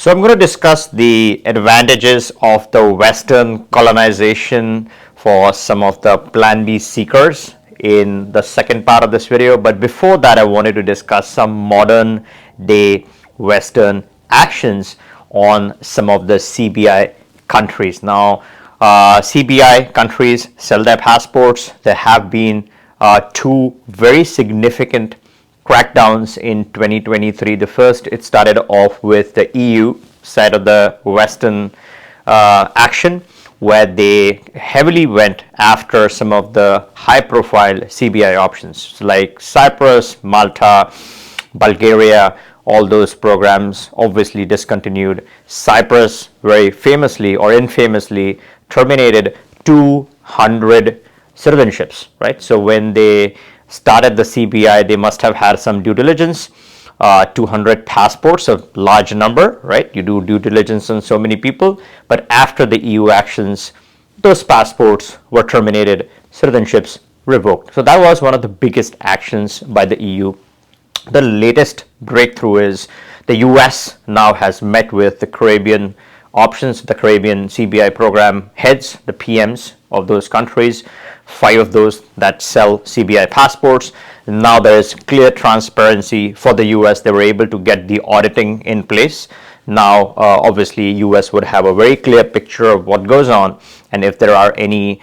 So I'm going to discuss the advantages of the Western colonization for some of the Plan B seekers in the second part of this video. But before that, I wanted to discuss some modern day Western actions on some of the CBI countries. Now, CBI countries sell their passports. There have been two very significant crackdowns in 2023. The first, it started off with the EU side of the Western action, where they heavily went after some of the high-profile CBI options like Cyprus, Malta, Bulgaria. All those programs obviously discontinued. Cyprus very famously or infamously terminated 200 citizenships, right? So when they started the CBI, they must have had some due diligence. 200 passports, a large number, right? You do due diligence on so many people, but after the EU actions, those passports were terminated, citizenships revoked. So that was one of the biggest actions by the EU. The latest breakthrough is the US now has met with the Caribbean options, the Caribbean CBI program heads, the PMs of those countries, 5 of those that sell CBI passports. Now there is clear transparency for the US. They were able to get the auditing in place. Now, obviously, US would have a very clear picture of what goes on, and if there are any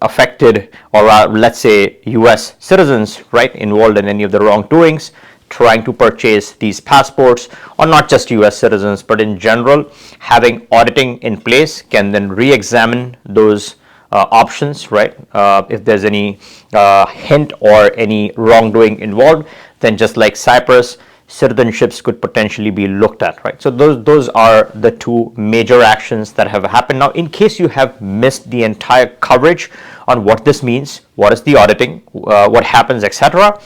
affected or let's say US citizens, right, involved in any of the wrongdoings, trying to purchase these passports, or not just US citizens, but in general, having auditing in place can then re-examine those options, right? If there's any hint or any wrongdoing involved, then just like Cyprus, citizenships could potentially be looked at, right? So those are the two major actions that have happened. Now, in case you have missed the entire coverage on what this means, what is the auditing, what happens, etc.,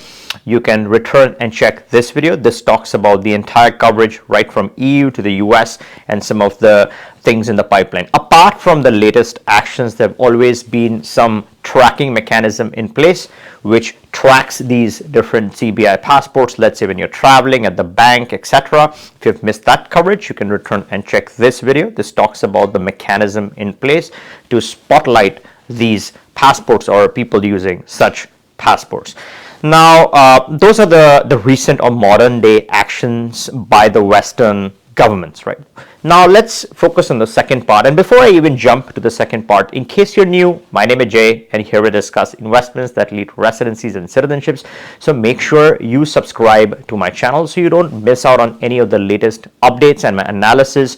you can return and check this video. This talks about the entire coverage right from EU to the US and some of the things in the pipeline. Apart from the latest actions, there have always been some tracking mechanism in place which tracks these different CBI passports. Let's say when you're traveling at the bank, etc. If you've missed that coverage, you can return and check this video. This talks about the mechanism in place to spotlight these passports or people using such passports. Now, those are the recent or modern day actions by the Western governments, right? Now, let's focus on the second part. And before I even jump to the second part, in case you're new, my name is Jay, and here we discuss investments that lead to residencies and citizenships. So make sure you subscribe to my channel so you don't miss out on any of the latest updates and my analysis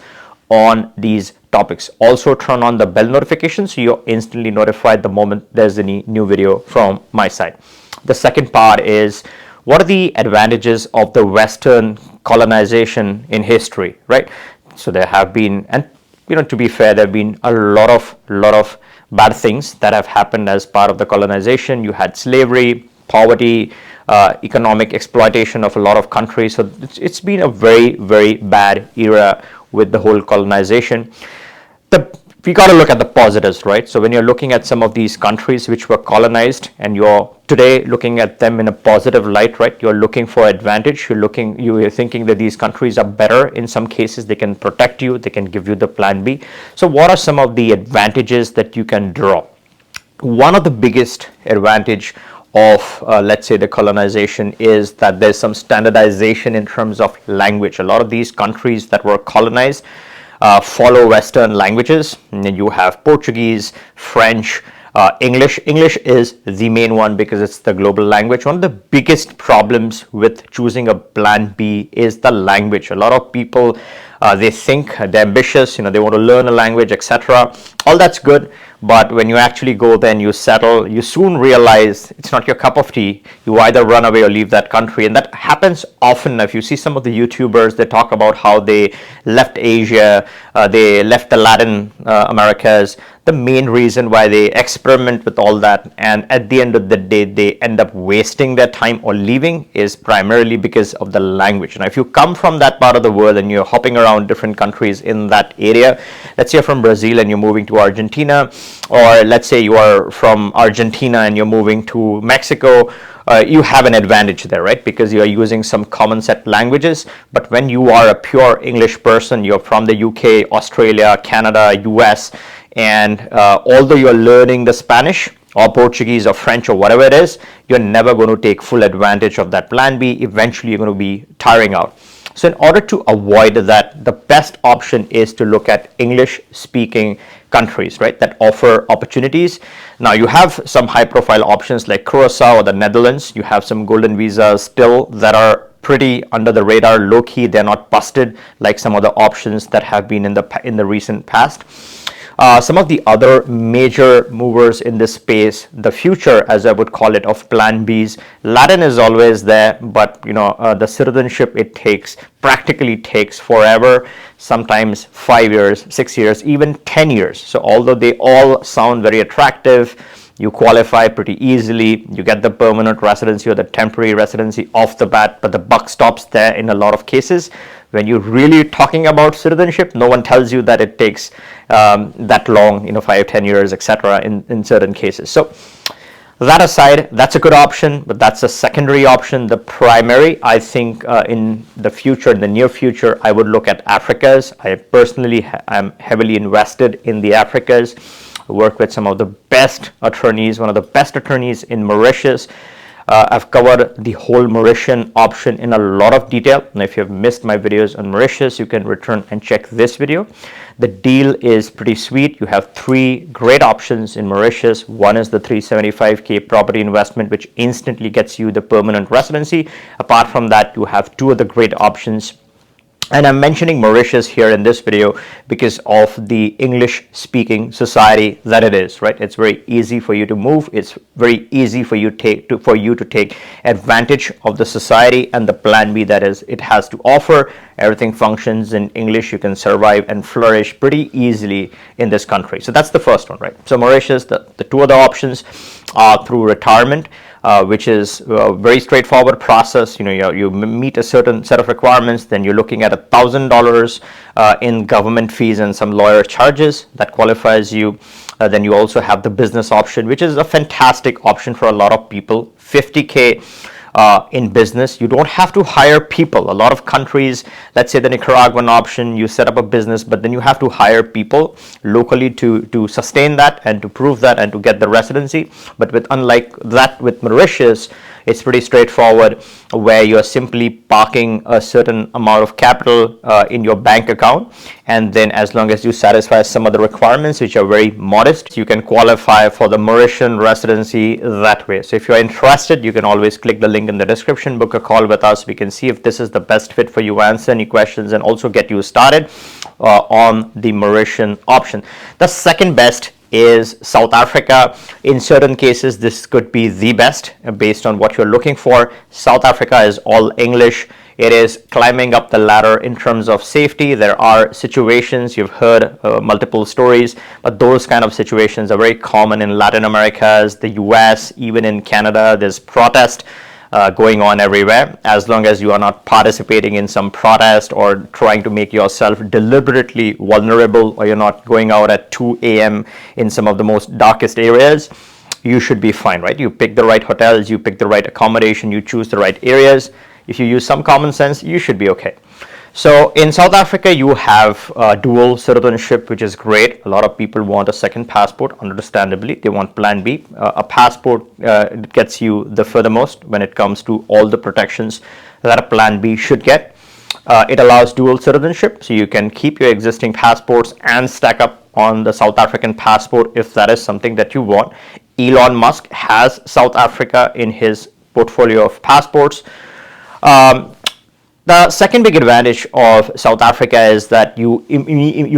on these topics. Also, turn on the bell notification so you're instantly notified the moment there's any new video from my side. The second part is, what are the advantages of the Western colonization in history, right? So there have been, and to be fair, there have been a lot of bad things that have happened as part of the colonization. You had slavery, poverty, economic exploitation of a lot of countries. So it's been a very, very bad era with the whole colonization. We got to look at the positives, right? So when you're looking at some of these countries which were colonized and you're today looking at them in a positive light, right? You're looking for advantage. You're thinking that these countries are better. In some cases, they can protect you. They can give you the plan B. So what are some of the advantages that you can draw? One of the biggest advantage of, let's say, the colonization is that there's some standardization in terms of language. A lot of these countries that were colonized follow Western languages. And then you have Portuguese, French, English. English is the main one because it's the global language. One of the biggest problems with choosing a plan B is the language. A lot of people, they think they're ambitious, they want to learn a language, etc. All that's good. But when you actually go there and you settle, you soon realize it's not your cup of tea. You either run away or leave that country. And that happens often. If you see some of the YouTubers, they talk about how they left Asia, they left the Latin Americas. The main reason why they experiment with all that, and at the end of the day, they end up wasting their time or leaving, is primarily because of the language. Now, if you come from that part of the world and you're hopping around different countries in that area, let's say you're from Brazil and you're moving to Argentina, or let's say you are from Argentina and you're moving to Mexico, you have an advantage there, right? Because you are using some common set languages. But when you are a pure English person, you're from the UK, Australia, Canada, US, and although you're learning the Spanish or Portuguese or French or whatever it is, you're never going to take full advantage of that plan B. Eventually, you're going to be tiring out. So in order to avoid that, the best option is to look at English speaking countries, right, that offer opportunities. Now you have some high profile options like Curacao or the Netherlands. You have some golden visas still that are pretty under the radar, low key. They're not busted like some of the options that have been in the recent past. Some of the other major movers in this space, the future, as I would call it, of plan Bs, Latin is always there, but the citizenship, it practically takes forever, sometimes 5 years, 6 years, even 10 years. So although they all sound very attractive, you qualify pretty easily, you get the permanent residency or the temporary residency off the bat, but the buck stops there in a lot of cases. When you're really talking about citizenship, no one tells you that it takes that long, 5-10 years, etc. in certain cases. So that aside, that's a good option, but that's a secondary option. The primary, I think, in the near future, I would look at Africas. I personally am heavily invested in the Africas. I work with some of the best attorneys, one of the best attorneys in Mauritius. I've covered the whole Mauritian option in a lot of detail. And if you've missed my videos on Mauritius, you can return and check this video. The deal is pretty sweet. You have 3 great options in Mauritius. One is the 375K property investment, which instantly gets you the permanent residency. Apart from that, you have 2 other great options. And I'm mentioning Mauritius here in this video because of the English speaking society that it is, right? It's very easy for you to move. It's very easy for you to take advantage of the society and the plan B that it has to offer. Everything functions in English. You can survive and flourish pretty easily in this country. So that's the first one, right? So Mauritius, the 2 other options are through retirement, which is a very straightforward process. You meet a certain set of requirements, then you're looking at $1,000 in government fees and some lawyer charges that qualifies you. Then you also have the business option, which is a fantastic option for a lot of people. 50K in business. You don't have to hire people. A lot of countries, let's say the Nicaraguan option, you set up a business, but then you have to hire people locally to sustain that and to prove that and to get the residency. But unlike that with Mauritius, it's pretty straightforward, where you're simply parking a certain amount of capital in your bank account, and then as long as you satisfy some of the requirements, which are very modest, you can qualify for the Mauritian residency that way. So if you're interested, you can always click the link in the description, book a call with us. We can see if this is the best fit for you, answer any questions, and also get you started on the Mauritian option. The second best is South Africa. In certain cases, this could be the best based on what you're looking for. South Africa is all English. It is climbing up the ladder in terms of safety. There are situations, you've heard multiple stories, but those kind of situations are very common in Latin America, the US, even in Canada. There's protest going on everywhere. As long as you are not participating in some protest or trying to make yourself deliberately vulnerable, or you're not going out at 2 a.m. in some of the most darkest areas, you should be fine, right? You pick the right hotels, you pick the right accommodation, you choose the right areas. If you use some common sense, you should be okay. So in South Africa, you have dual citizenship, which is great. A lot of people want a second passport, understandably. They want plan B. A passport gets you the furthermost when it comes to all the protections that a plan B should get. It allows dual citizenship, so you can keep your existing passports and stack up on the South African passport if that is something that you want. Elon Musk has South Africa in his portfolio of passports. The second big advantage of South Africa is that you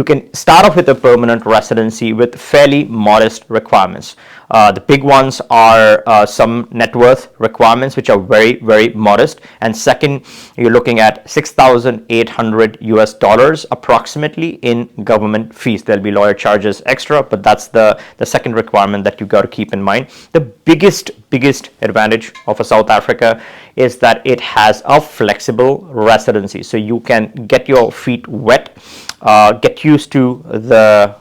can start off with a permanent residency with fairly modest requirements. The big ones are some net worth requirements, which are very, very modest. And second, you're looking at $6,800 approximately in government fees. There'll be lawyer charges extra, but that's the second requirement that you got to keep in mind. The biggest advantage of a South Africa is that it has a flexible residency. So you can get your feet wet, get used to the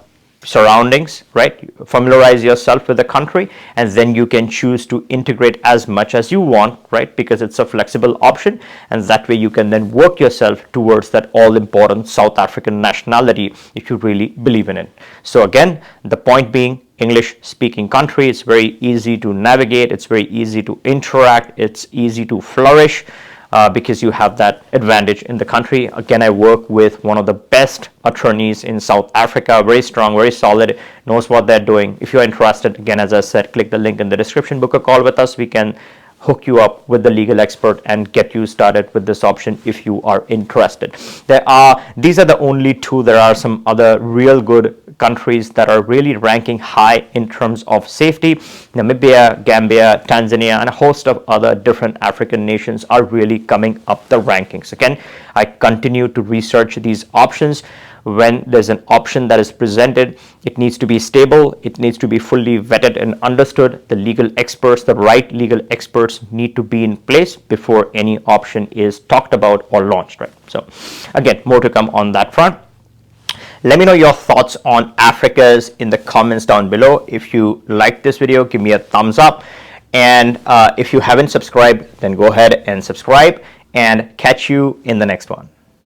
surroundings, right? Familiarize yourself with the country, and then you can choose to integrate as much as you want, right? Because it's a flexible option, and that way you can then work yourself towards that all important South African nationality if you really believe in it. So again, the point being, English speaking country, it's very easy to navigate, it's very easy to interact, it's easy to flourish. Because you have that advantage in the country. Again, I work with one of the best attorneys in South Africa, very strong, very solid, knows what they're doing. If you're interested, again, as I said, click the link in the description, book a call with us. We can hook you up with the legal expert and get you started with this option if you are interested. These are the only two. There are some other real good countries that are really ranking high in terms of safety. Namibia, Gambia, Tanzania, and a host of other different African nations are really coming up the rankings. Again, I continue to research these options. When there's an option that is presented, it needs to be stable, it needs to be fully vetted and understood. The legal experts, the right legal experts need to be in place before any option is talked about or launched, right? So again, more to come on that front. Let me know your thoughts on Africa's in the comments down below. If you like this video, give me a thumbs up. And if you haven't subscribed, then go ahead and subscribe, and catch you in the next one.